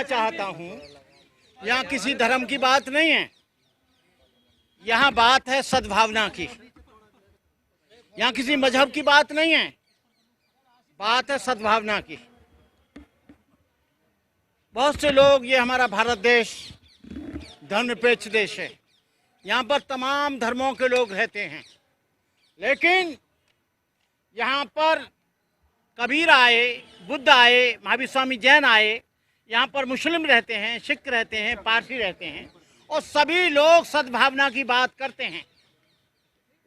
चाहता हूँ, यहाँ किसी धर्म की बात नहीं है, यहाँ बात है सद्भावना की। यहाँ किसी मजहब की बात नहीं है, बात है सद्भावना की। बहुत से लोग, ये हमारा भारत देश धर्मनिरपेक्ष देश है, यहाँ पर तमाम धर्मों के लोग रहते हैं, लेकिन यहाँ पर कबीर आए, बुद्ध आए, महावीर स्वामी जैन आए, यहाँ पर मुस्लिम रहते हैं, सिख रहते हैं, पारसी रहते हैं, और सभी लोग सद्भावना की बात करते हैं।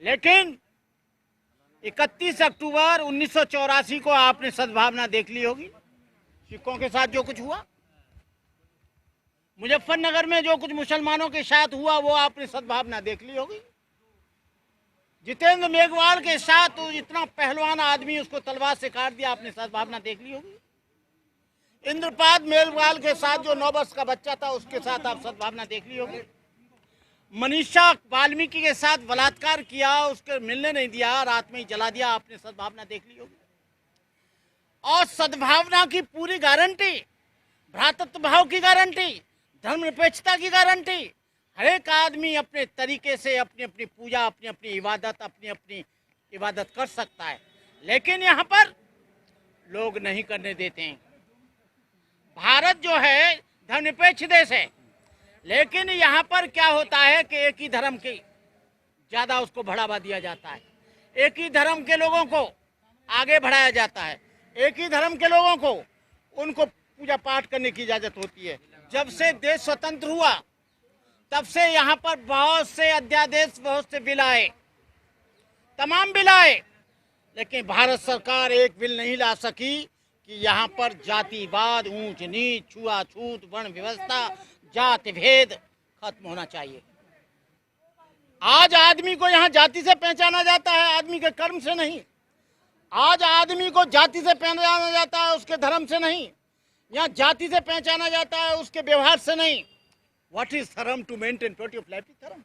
लेकिन 31 अक्टूबर 1984 को आपने सद्भावना देख ली होगी, सिखों के साथ जो कुछ हुआ, मुजफ्फरनगर में जो कुछ मुसलमानों के साथ हुआ, वो आपने सद्भावना देख ली होगी। जितेंद्र मेघवाल के साथ तो इतना पहलवान आदमी, उसको तलवार से काट दिया, आपने सद्भावना देख ली होगी। इंद्रपाद मेघवाल के साथ जो 9 वर्ष का बच्चा था, उसके साथ आप सद्भावना देख ली होगी। मनीषा वाल्मीकि के साथ बलात्कार किया, उसके मिलने नहीं दिया, रात में ही जला दिया, आपने सद्भावना देख ली होगी। और सद्भावना की पूरी गारंटी, भ्रातृत्व भाव की गारंटी, धर्मनिरपेक्षता की गारंटी, हर एक आदमी अपने तरीके से अपनी अपनी पूजा, अपनी अपनी इबादत कर सकता है। लेकिन यहाँ पर लोग नहीं करने देते हैं। भारत जो है धर्मनिरपेक्ष देश है, लेकिन यहाँ पर क्या होता है कि एक ही धर्म की ज़्यादा उसको बढ़ावा दिया जाता है, एक ही धर्म के लोगों को आगे बढ़ाया जाता है, एक ही धर्म के लोगों को उनको पूजा पाठ करने की इजाज़त होती है। जब से देश स्वतंत्र हुआ, तब से यहाँ पर बहुत से अध्यादेश, बहुत से बिल आए, तमाम बिल आए, लेकिन भारत सरकार एक बिल नहीं ला सकी कि यहाँ पर जातिवाद, ऊंच नीच, छुआछूत, वर्ण व्यवस्था, जाति भेद खत्म होना चाहिए। आज आदमी को यहाँ जाति से पहचाना जाता है, आदमी के कर्म से नहीं। आज आदमी को जाति से पहचाना जाता है, उसके धर्म से नहीं। यहाँ जाति से पहचाना जाता है, उसके व्यवहार से नहीं। What is धर्म? To maintain purity of life is धर्म।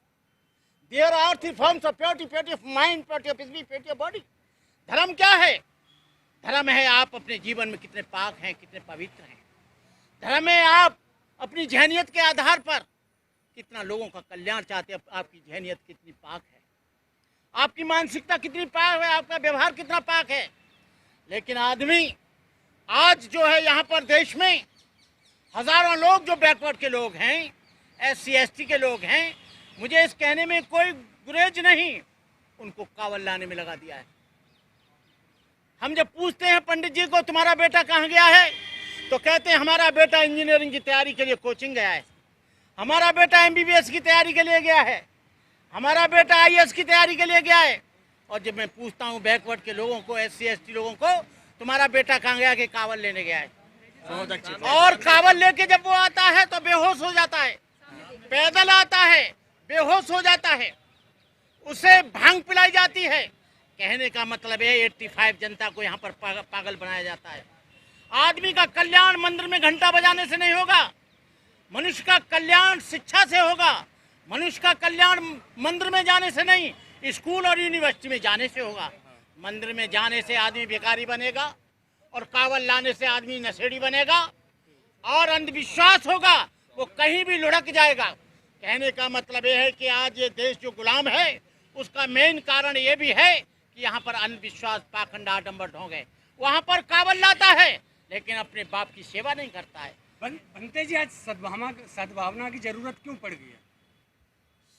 There are 3 forms of purity: purity of mind, purity of speech, purity of body। धर्म क्या है? धर्म है आप अपने जीवन में कितने पाक हैं, कितने पवित्र हैं। धर्म है आप अपनी जहनियत के आधार पर कितना लोगों का कल्याण चाहते हैं, आपकी जहनियत कितनी पाक है, आपकी मानसिकता कितनी पाक है, आपका व्यवहार कितना पाक है। लेकिन आदमी आज जो है यहाँ पर देश में हजारों लोग जो बैकवर्ड के लोग हैं, SC ST के लोग हैं, मुझे इस कहने में कोई गुरेज नहीं, उनको कावल लाने में लगा दिया है। हम जब पूछते हैं पंडित जी को तुम्हारा बेटा कहाँ गया है, तो कहते हैं हमारा बेटा इंजीनियरिंग की तैयारी के लिए कोचिंग गया है, हमारा बेटा MBBS की तैयारी के लिए गया है, हमारा बेटा IAS की तैयारी के लिए गया है। और जब मैं पूछता हूँ बैकवर्ड के लोगों को, SC ST लोगों को, तुम्हारा बेटा कहाँ गया, कि कावल लेने गया है। और कावल लेके जब वो आता है तो बेहोश हो जाता है, पैदल आता है, बेहोश हो जाता है, उसे भांग पिलाई जाती है। कहने का मतलब है 85 जनता को यहाँ पर पागल बनाया जाता है। आदमी का कल्याण मंदिर में घंटा बजाने से नहीं होगा, मनुष्य का कल्याण शिक्षा से होगा। मनुष्य का कल्याण मंदिर में जाने से नहीं, स्कूल और यूनिवर्सिटी में जाने से होगा। मंदिर में जाने से आदमी भिखारी बनेगा, और कावल लाने से आदमी नशेड़ी बनेगा, और अंधविश्वास होगा, वो कहीं भी लुढ़क जाएगा। कहने का मतलब ये है कि आज ये देश जो गुलाम है, उसका मेन कारण ये भी है कि यहाँ पर अंधविश्वास, पाखंड, आडंबर ढोंग है। वहाँ पर कावल लाता है, लेकिन अपने बाप की सेवा नहीं करता है। बनते जी, आज सद्भावना की जरूरत क्यों पड़ गई है?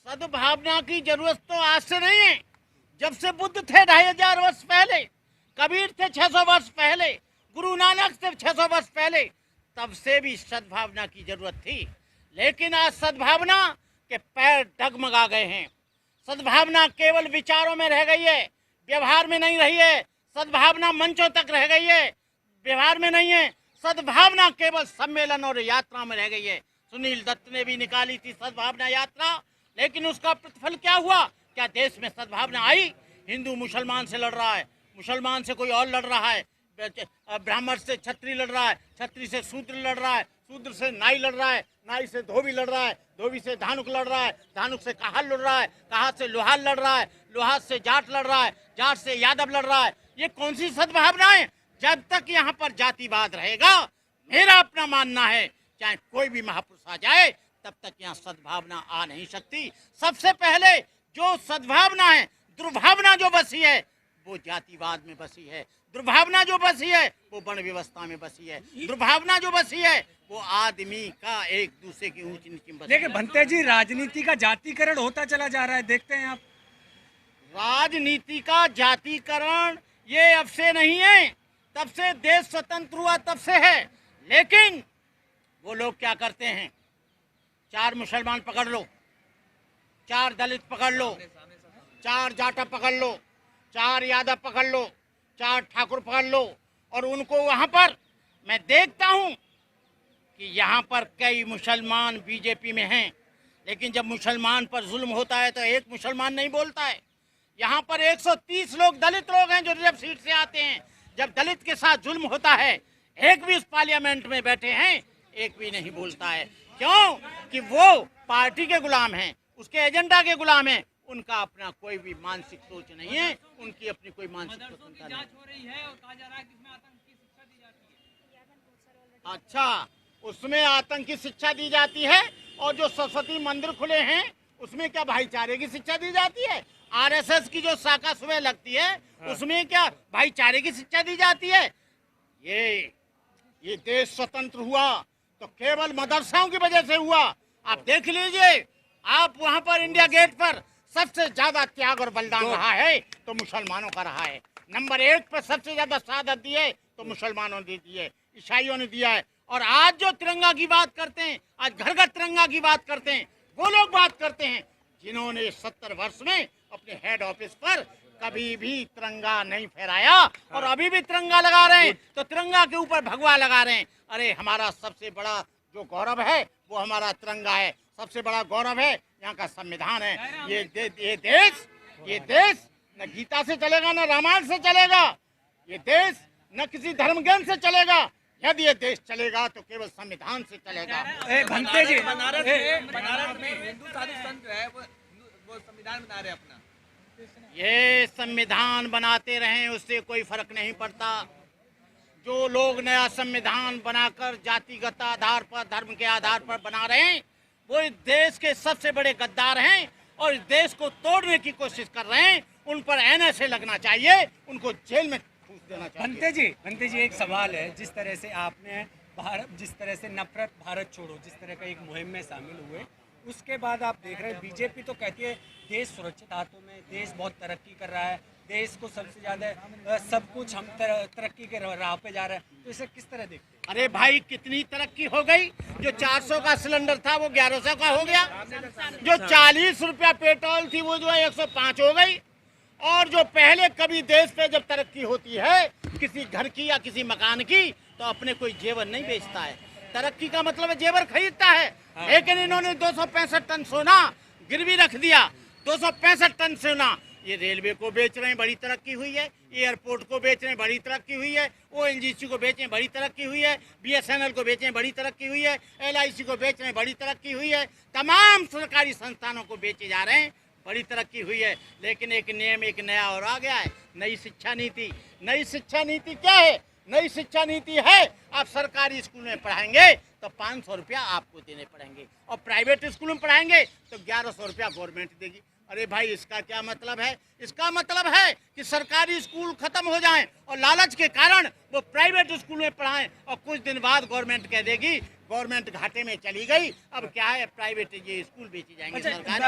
सद्भावना की जरूरत तो आज से नहीं है, जब से बुद्ध थे 2500 वर्ष पहले, कबीर थे 600 वर्ष पहले, गुरु नानक थे 600 वर्ष पहले, तब से भी सद्भावना की जरूरत थी। लेकिन आज सद्भावना के पैर डगमगा गए हैं। सद्भावना केवल विचारों में रह गई है, व्यवहार में नहीं रही है। सद्भावना मंचों तक रह गई है, व्यवहार में नहीं है। सद्भावना केवल सम्मेलन और यात्रा में रह गई है। सुनील दत्त ने भी निकाली थी सद्भावना यात्रा, लेकिन उसका प्रतिफल क्या हुआ? क्या देश में सद्भावना आई? हिंदू मुसलमान से लड़ रहा है, मुसलमान से कोई और लड़ रहा है, ब्राह्मण से छत्री लड़ रहा है, छत्री से शूद्र लड़ रहा है, शूद्र से नाई लड़ रहा है, नाई से धोबी लड़ रहा है, धोबी से धानुक लड़ रहा है, धानुक से कहार लड़ रहा है, कहार से लोहार लड़ रहा है, लोहार से जाट लड़ रहा है, जाट से यादव लड़ रहा है। ये कौन सी सद्भावना है? जब तक यहाँ पर जातिवाद रहेगा, मेरा अपना मानना है चाहे कोई भी महापुरुष आ जाए, तब तक यहाँ सद्भावना आ नहीं सकती। सबसे पहले जो सद्भावना है, दुर्भावना जो बसी है वो जातिवाद में बसी है, दुर्भावना जो बसी है वो वर्ण व्यवस्था में बसी है, दुर्भावना जो बसी है वो आदमी का एक दूसरे की ऊंच नीच में बसी है। लेकिन भंते जी, राजनीति का जातिकरण होता चला जा रहा है, देखते हैं आप। राजनीति का जातिकरण ये अब से नहीं है, तब से देश स्वतंत्र हुआ तब से है। लेकिन वो लोग क्या करते हैं, 4 मुसलमान पकड़ लो, 4 दलित पकड़ लो, 4 जाटा पकड़ लो, 4 यादव पकड़ लो, 4 ठाकुर पकड़ लो, और उनको वहां पर मैं देखता हूं कि यहाँ पर कई मुसलमान बीजेपी में हैं, लेकिन जब मुसलमान पर जुल्म होता है तो एक मुसलमान नहीं बोलता है। यहाँ पर 130 लोग दलित लोग हैं जो रिजर्व सीट से आते हैं। जब दलित के साथ जुल्म होता है, एक भी उस पार्लियामेंट में बैठे हैं, एक भी नहीं बोलता है। क्यों? कि वो पार्टी के गुलाम हैं, उसके एजेंडा के गुलाम हैं। उनका अपना कोई भी मानसिक सोच नहीं है, उनकी अपनी कोई मानसिक स्वतंत्रता नहीं है। अच्छा, उसमें आतंक की शिक्षा दी जाती है, और जो सरस्वती मंदिर खुले हैं उसमें क्या भाईचारे की शिक्षा दी जाती है? आरएसएस की जो शाखा सुबह लगती है उसमें क्या भाईचारे की शिक्षा दी जाती है? ये देश स्वतंत्र हुआ तो केवल मदरसाओं की वजह से हुआ। आप देख लीजिए, आप वहां पर इंडिया गेट पर सबसे ज्यादा त्याग और बलिदान रहा है तो मुसलमानों का रहा है। नंबर 1 पर सबसे ज्यादा शहादत दी है तो मुसलमानों ने दी है, ईसाइयों ने दिया है। और आज जो तिरंगा की बात करते हैं, आज घर घर तिरंगा की बात करते हैं, वो लोग बात करते हैं जिन्होंने 70 वर्ष में अपने हेड ऑफिस पर कभी भी तिरंगा नहीं फहराया, और अभी भी तिरंगा लगा रहे हैं, तो तिरंगा के ऊपर भगवा लगा रहे हैं। अरे हमारा सबसे बड़ा जो गौरव है वो हमारा तिरंगा है, सबसे बड़ा गौरव है यहाँ का संविधान है। ये देश न गीता से चलेगा न रामायण से चलेगा, ये देश न किसी धर्म ज्ञान से चलेगा। यदि ये देश चलेगा तो केवल संविधान से चलेगा। भंते जी, बनारस में हिंदू साधु संत है, वो संविधान बना रहे अपना। ये संविधान बनाते रहें, उससे कोई फर्क नहीं पड़ता। जो लोग नया संविधान बनाकर जातिगत आधार पर, धर्म के आधार पर बना रहे हैं, वो इस देश के सबसे बड़े गद्दार हैं और इस देश को तोड़ने की कोशिश कर रहे हैं। उन पर एनएसए लगना चाहिए, उनको जेल में ठूस देना चाहिए। भंते जी, एक सवाल है। जिस तरह से आपने जिस तरह से नफरत भारत छोड़ो जिस तरह का एक मुहिम में शामिल हुए, उसके बाद आप देख रहे हैं बीजेपी तो कहती है देश सुरक्षित हाथों में, देश बहुत तरक्की कर रहा है, देश को सबसे ज्यादा सब कुछ हम तरक्की के राह पे जा रहे हैं, तो इसे किस तरह देखते हैं? अरे भाई, कितनी तरक्की हो गई। जो 400 का सिलेंडर था वो 1100 का हो गया, जो 40 रुपया पेट्रोल थी वो जो है 105 हो गई। और जो पहले कभी देश पे जब तरक्की होती है किसी घर की या किसी मकान की, तो अपने कोई जेवर नहीं बेचता है। तरक्की का मतलब है जेवर खरीदता है। लेकिन इन्होंने 265 टन सोना गिरवी रख दिया, 265 टन सोना। ये रेलवे को बेच रहे हैं, बड़ी तरक्की हुई है। एयरपोर्ट को बेच रहे हैं, बड़ी तरक्की हुई है। ओएनजीसी को बेचें, बड़ी तरक्की हुई है। बीएसएनएल को बेचें, बड़ी तरक्की हुई है। एलआईसी को बेच रहे हैं, बड़ी तरक्की हुई है। तमाम सरकारी संस्थानों को बेचे जा रहे हैं, बड़ी तरक्की हुई है। लेकिन एक नियम, एक नया और आ गया है, नई शिक्षा नीति। नई शिक्षा नीति क्या है? नई शिक्षा नीति है आप सरकारी स्कूल में पढ़ाएंगे तो 500 रुपया आपको देने पड़ेंगे, और प्राइवेट स्कूल में पढ़ाएंगे तो 1100 रुपया गवर्नमेंट देगी। अरे भाई, इसका क्या मतलब है? इसका मतलब है कि सरकारी स्कूल खत्म हो जाएं और लालच के कारण वो प्राइवेट स्कूल में पढ़ाएं, और कुछ दिन बाद गवर्नमेंट कह देगी गवर्नमेंट घाटे में चली गई, अब क्या है प्राइवेट ये स्कूल बेचे जाएंगे। सरकारी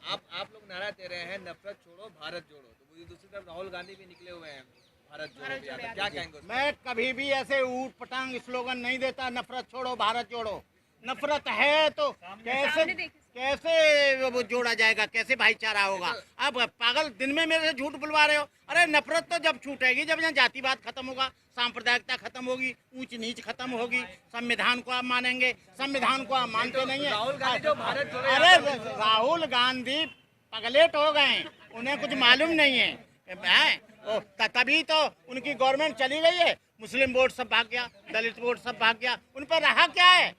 आप लोग नारा दे रहे हैं नफरत छोड़ो भारत जोड़ो, तो दूसरी तरफ राहुल गांधी भी निकले हुए हैं भारत जोड़ो, क्या कहेंगे? मैं कभी भी ऐसे ऊट पटांग स्लोगन नहीं देता, नफरत छोड़ो भारत जोड़ो। नफरत है तो कैसे वो जोड़ा जाएगा, कैसे भाईचारा होगा? अब पागल दिन में मेरे से झूठ बुलवा रहे हो। अरे नफरत तो जब छूटेगी, जब यहाँ जातिवाद खत्म होगा, सांप्रदायिकता खत्म होगी, ऊंच नीच खत्म होगी, संविधान को आप मानेंगे। संविधान को आप मानते नहीं है। अरे राहुल गांधी पगलेट हो गए, उन्हें कुछ मालूम नहीं है। तभी तो उनकी गवर्नमेंट चली गई है। मुस्लिम वोट सब भाग गया, दलित वोट सब भाग गया, उन पर रहा क्या है?